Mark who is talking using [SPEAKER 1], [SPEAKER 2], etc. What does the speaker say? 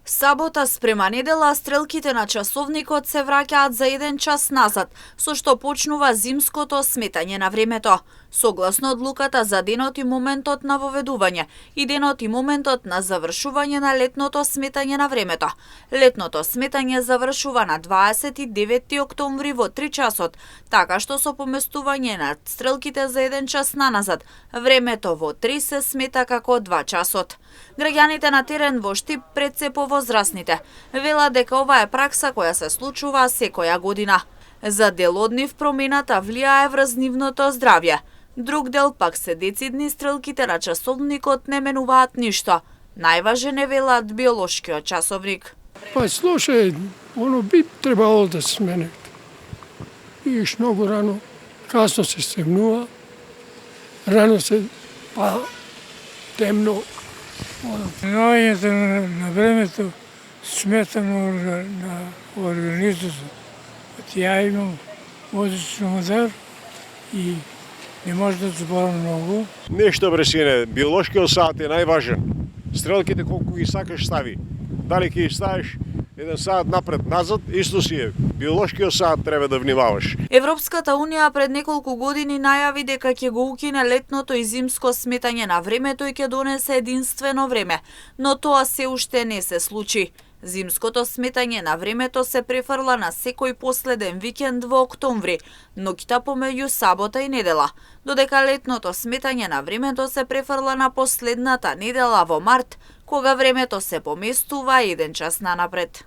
[SPEAKER 1] Сабота спрема недела, стрелките на часовникот се враќаат за 1 час назад, со што почнува зимското сметање на времето. Согласно одлуката за денот и моментот на воведување и денот и моментот на завршување на летното сметање на времето. Летното сметање завршува на 29 октомври во 3 часот, така што со поместување на стрелките за 1 час наназад, времето во 3 се смета како 2 часот. Граѓаните на терен во Штип, пред се повозрасните, велат дека ова е пракса која се случува секоја година. За дел од нив промената влијае врз нивното здравје. Друг дел пак се децидни, стрелките на часовникот не менуваат ништо. Најважен е, велат, биолошкиот часовник.
[SPEAKER 2] Па слушај, оно би требало да се смени. Идеш многу рано, касно се стемнува, рано се темно.
[SPEAKER 3] Минувањето на времето смета на организмот. Ја имам возичен удар и не може да зборам многу.
[SPEAKER 4] Нешто бре сине, биолошкиот саат е најважен. Стрелките колку ги сакаш стави. Дали ќе ги ставиш 1 саат напред-назад, исто си е. Биолошкиот саат треба да внимаваш.
[SPEAKER 1] Европската унија пред неколку години најави дека ќе го укине летното и зимско сметање на времето и ќе донесе единствено време, но тоа се уште не се случи. Зимското сметање на времето се префрла на секој последен викенд во октомври, ноќта помеѓу сабота и недела, додека летното сметање на времето се префрла на последната недела во март, кога времето се поместува 1 час нанапред.